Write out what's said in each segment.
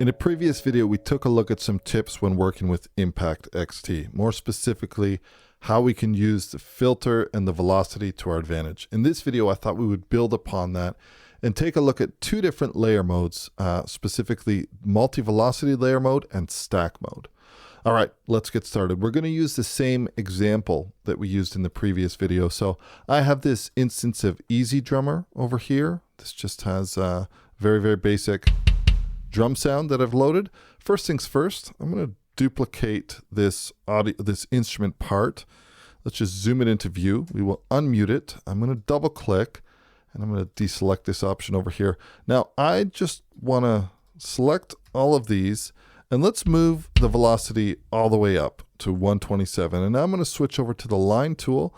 In a previous video, we took a look at some tips when working with Impact XT, more specifically, how we can use the filter and the velocity to our advantage. In this video, I thought we would build upon that and take a look at two different layer modes, specifically multi-velocity layer mode and stack mode. All right, let's get started. We're going to use the same example that we used in the previous video. So I have this instance of EZdrummer over here. This just has a very, very basic drum sound that I've loaded. First things first, I'm going to duplicate this instrument part. Let's just zoom it into view. We will unmute it. I'm going to double click and I'm going to deselect this option over here. Now I just want to select all of these and let's move the velocity all the way up to 127. And now I'm going to switch over to the line tool.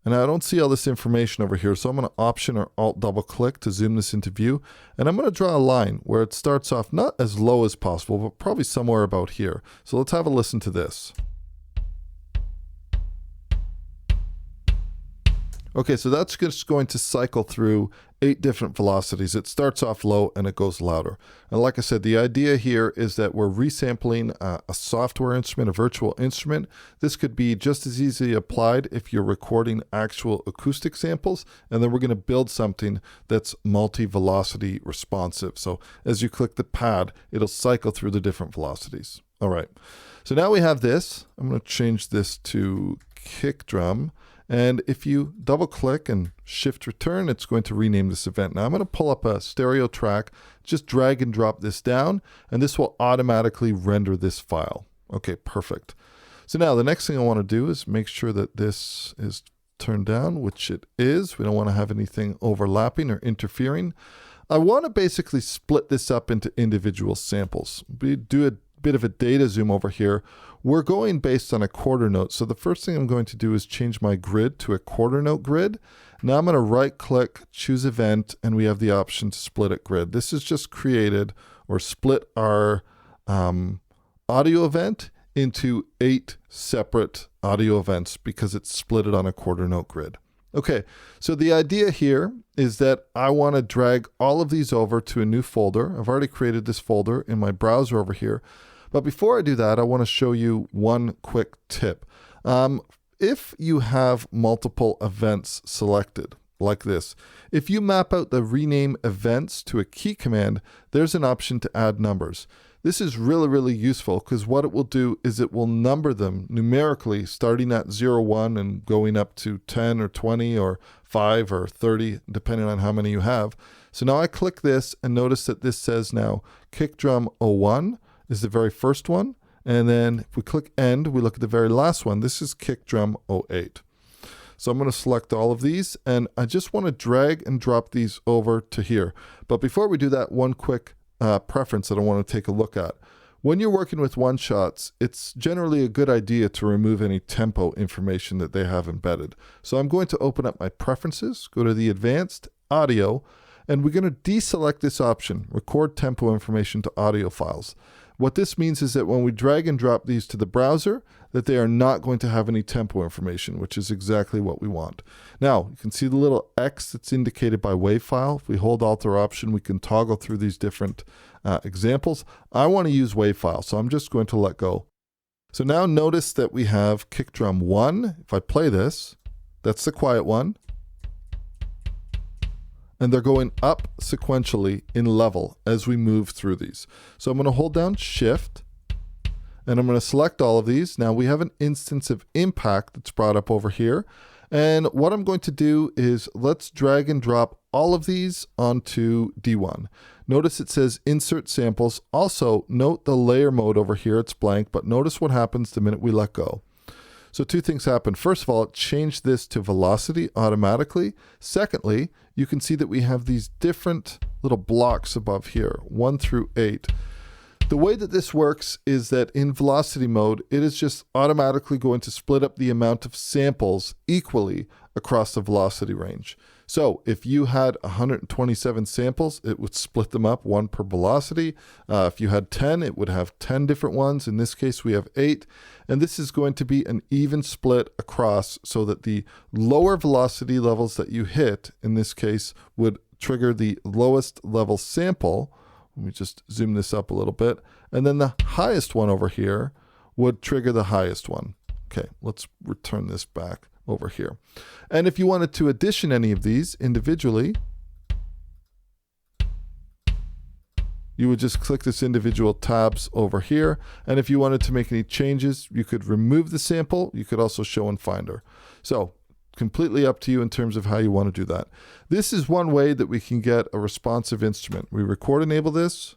And I don't see all this information over here, so I'm going to Option or Alt double click to zoom this into view. And I'm going to draw a line where it starts off not as low as possible, but probably somewhere about here. So let's have a listen to this. Okay, so that's just going to cycle through 8 different velocities. It starts off low and it goes louder. And like I said, the idea here is that we're resampling a software instrument, a virtual instrument. This could be just as easily applied if you're recording actual acoustic samples. And then we're going to build something that's multi-velocity responsive. So as you click the pad, it'll cycle through the different velocities. All right, so now we have this. I'm going to change this to kick drum. And if you double click and shift return, it's going to rename this event. Now I'm going to pull up a stereo track, just drag and drop this down, and this will automatically render this file. Okay, perfect. So now the next thing I want to do is make sure that this is turned down, which it is. We don't want to have anything overlapping or interfering. I want to basically split this up into individual samples. We do a bit of a data zoom over here. We're going based on a quarter note. So the first thing I'm going to do is change my grid to a quarter note grid. Now I'm going to right click, choose event, and we have the option to split it grid. This is just created or split our audio event into 8 separate audio events because it's split it on a quarter note grid. Okay, so the idea here is that I want to drag all of these over to a new folder. I've already created this folder in my browser over here. But before I do that, I want to show you one quick tip. If you have multiple events selected, like this, if you map out the rename events to a key command, there's an option to add numbers. This is really, really useful because what it will do is it will number them numerically starting at 0, 1 and going up to 10 or 20 or 5 or 30, depending on how many you have. So now I click this and notice that this says now kick drum 01 is the very first one. And then if we click end, we look at the very last one. This is kick drum 08. So I'm going to select all of these and I just want to drag and drop these over to here. But before we do that, one quick preference that I want to take a look at. When you're working with one-shots, it's generally a good idea to remove any tempo information that they have embedded. So I'm going to open up my preferences, go to the advanced audio, and we're going to deselect this option, record tempo information to audio files. What this means is that when we drag and drop these to the browser, that they are not going to have any tempo information, which is exactly what we want. Now, you can see the little X that's indicated by WAV file. If we hold Alt or Option, we can toggle through these different examples. I want to use WAV file, so I'm just going to let go. So now notice that we have kick drum 1. If I play this, that's the quiet one. And they're going up sequentially in level as we move through these. So I'm going to hold down Shift, and I'm going to select all of these. Now we have an instance of Impact that's brought up over here. And what I'm going to do is let's drag and drop all of these onto D1. Notice it says Insert Samples. Also, note the layer mode over here. It's blank, but notice what happens the minute we let go. So 2 things happen. First of all, it changed this to velocity automatically. Secondly, you can see that we have these different little blocks above here, 1 through 8. The way that this works is that in velocity mode, it is just automatically going to split up the amount of samples equally across the velocity range. So if you had 127 samples, it would split them up 1 per velocity. If you had 10, it would have 10 different ones. In this case, we have 8. And this is going to be an even split across so that the lower velocity levels that you hit, in this case, would trigger the lowest level sample, Let me just zoom this up a little bit. And then the highest one over here would trigger the highest one. Okay, let's return this back over here. And if you wanted to addition any of these individually, you would just click this individual tabs over here. And if you wanted to make any changes, you could remove the sample. You could also show in Finder. So completely up to you in terms of how you want to do that. This is one way that we can get a responsive instrument. We record enable this.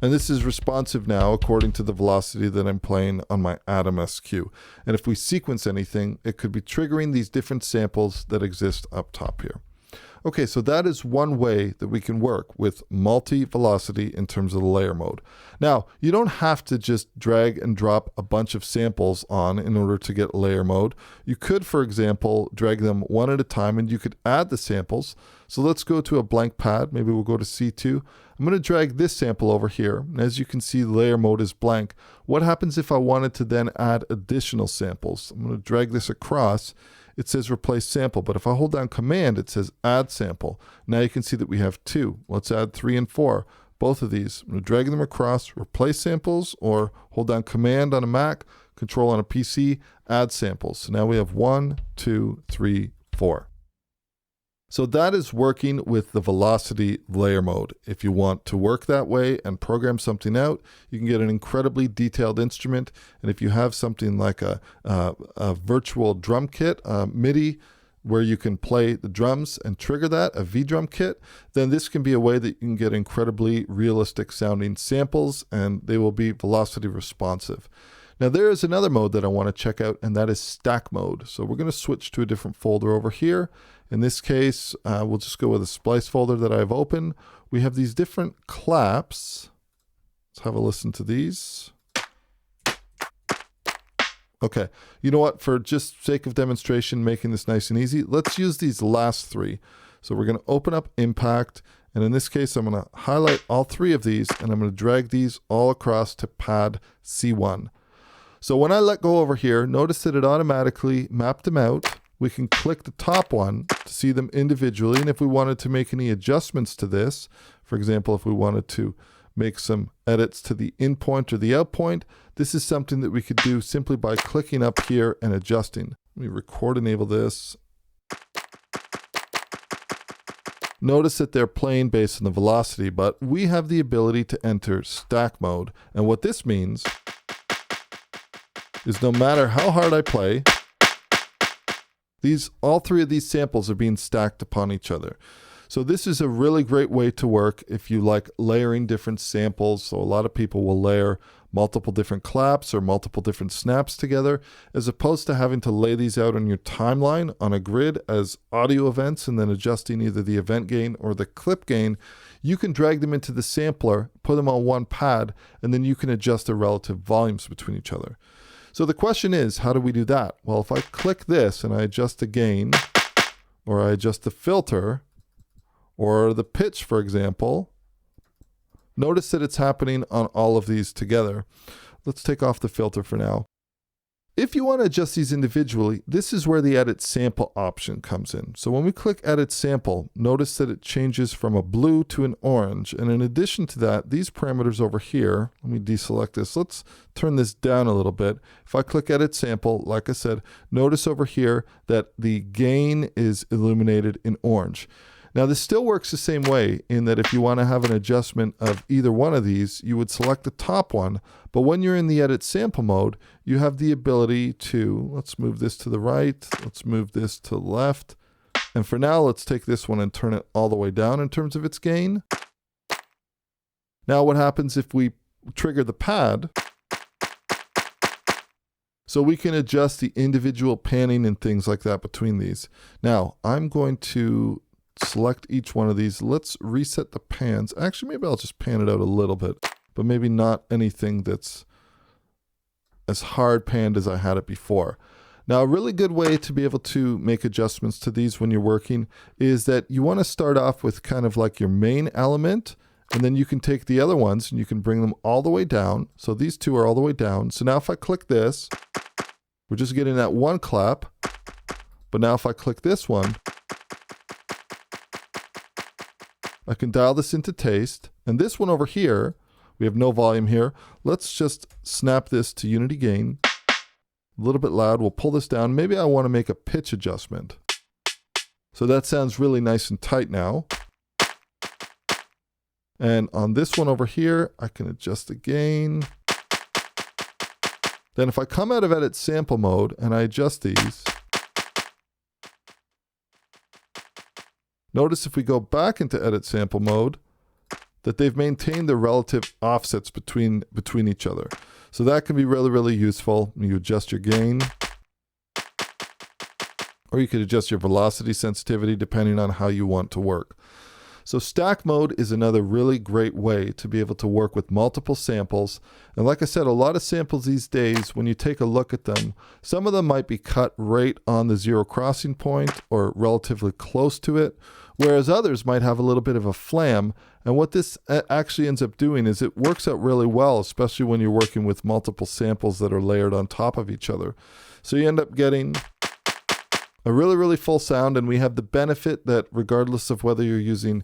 And this is responsive now according to the velocity that I'm playing on my Atom SQ. And if we sequence anything, it could be triggering these different samples that exist up top here. Okay, so that is one way that we can work with multi-velocity in terms of the layer mode. Now, you don't have to just drag and drop a bunch of samples on in order to get layer mode. You could, for example, drag them one at a time and you could add the samples. So let's go to a blank pad. Maybe we'll go to C2. I'm going to drag this sample over here. And as you can see, layer mode is blank. What happens if I wanted to then add additional samples? I'm going to drag this across. It says replace sample, but if I hold down command, it says add sample. Now you can see that we have 2. Let's add 3 and 4. Both of these, I'm going to drag them across, replace samples, or hold down command on a Mac, control on a PC, add samples. So now we have 1, 2, 3, 4. So that is working with the velocity layer mode. If you want to work that way and program something out, you can get an incredibly detailed instrument. And if you have something like a virtual drum kit, MIDI, where you can play the drums and trigger that, a V-drum kit, then this can be a way that you can get incredibly realistic sounding samples and they will be velocity responsive. Now there is another mode that I want to check out, and that is stack mode. So we're going to switch to a different folder over here. In this case, we'll just go with a splice folder that I've opened. We have these different claps. Let's have a listen to these. Okay, you know what? For just sake of demonstration, making this nice and easy, let's use these last 3. So we're going to open up Impact, and in this case, I'm going to highlight all 3 of these, and I'm going to drag these all across to pad C1. So when I let go over here, notice that it automatically mapped them out. We can click the top one to see them individually. And if we wanted to make any adjustments to this, for example, if we wanted to make some edits to the in point or the out point, this is something that we could do simply by clicking up here and adjusting. Let me record enable this. Notice that they're playing based on the velocity, but we have the ability to enter stack mode. And what this means is no matter how hard I play, all 3 of these samples are being stacked upon each other. So this is a really great way to work if you like layering different samples. So a lot of people will layer multiple different claps or multiple different snaps together, as opposed to having to lay these out on your timeline on a grid as audio events and then adjusting either the event gain or the clip gain. You can drag them into the sampler, put them on one pad, and then you can adjust the relative volumes between each other. So the question is, how do we do that? Well, if I click this and I adjust the gain, or I adjust the filter, or the pitch, for example, notice that it's happening on all of these together. Let's take off the filter for now. If you want to adjust these individually, this is where the Edit Sample option comes in. So when we click Edit Sample, notice that it changes from a blue to an orange. And in addition to that, these parameters over here, let me deselect this. Let's turn this down a little bit. If I click Edit Sample, like I said, notice over here that the gain is illuminated in orange. Now this still works the same way in that if you want to have an adjustment of either one of these, you would select the top one, but when you're in the edit sample mode, you have the ability to, let's move this to the right, let's move this to the left, and for now let's take this one and turn it all the way down in terms of its gain. Now what happens if we trigger the pad? So we can adjust the individual panning and things like that between these. Now I'm going to select each one of these. Let's reset the pans. Actually, maybe I'll just pan it out a little bit, but maybe not anything that's as hard panned as I had it before. Now, a really good way to be able to make adjustments to these when you're working is that you want to start off with kind of like your main element, and then you can take the other ones and you can bring them all the way down. So these two are all the way down. So now if I click this, we're just getting that one clap. But now if I click this one, I can dial this into taste. And this one over here, we have no volume here. Let's just snap this to unity gain. A little bit loud. We'll pull this down. Maybe I want to make a pitch adjustment. So that sounds really nice and tight now. And on this one over here, I can adjust the gain. Then if I come out of edit sample mode and I adjust these, notice if we go back into edit sample mode that they've maintained the relative offsets between each other. So that can be really, really useful. You adjust your gain, or you could adjust your velocity sensitivity depending on how you want to work. So stack mode is another really great way to be able to work with multiple samples. And like I said, a lot of samples these days, when you take a look at them, some of them might be cut right on the zero crossing point or relatively close to it, whereas others might have a little bit of a flam. And what this actually ends up doing is it works out really well, especially when you're working with multiple samples that are layered on top of each other. So you end up getting a really, really full sound, and we have the benefit that regardless of whether you're using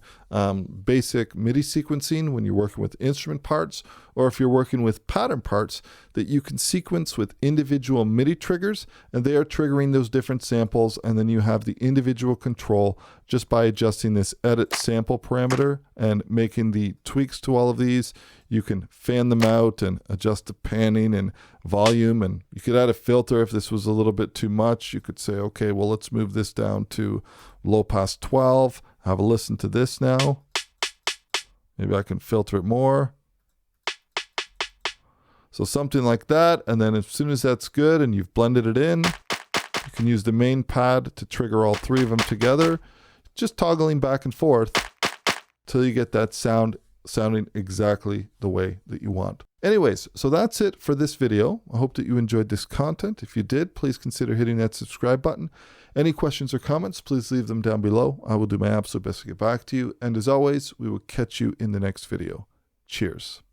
basic MIDI sequencing when you're working with instrument parts, or if you're working with pattern parts, that you can sequence with individual MIDI triggers, and they are triggering those different samples, and then you have the individual control just by adjusting this edit sample parameter and making the tweaks to all of these. You can fan them out and adjust the panning and volume, and you could add a filter if this was a little bit too much. You could say, okay, well, let's move this down to low pass 12. Have a listen to this now. Maybe I can filter it more. So something like that, and then as soon as that's good and you've blended it in, you can use the main pad to trigger all three of them together, just toggling back and forth till you get that sound sounding exactly the way that you want. Anyways, so that's it for this video. I hope that you enjoyed this content. If you did, please consider hitting that subscribe button. Any questions or comments, please leave them down below. I will do my absolute best to get back to you. And as always, we will catch you in the next video. Cheers.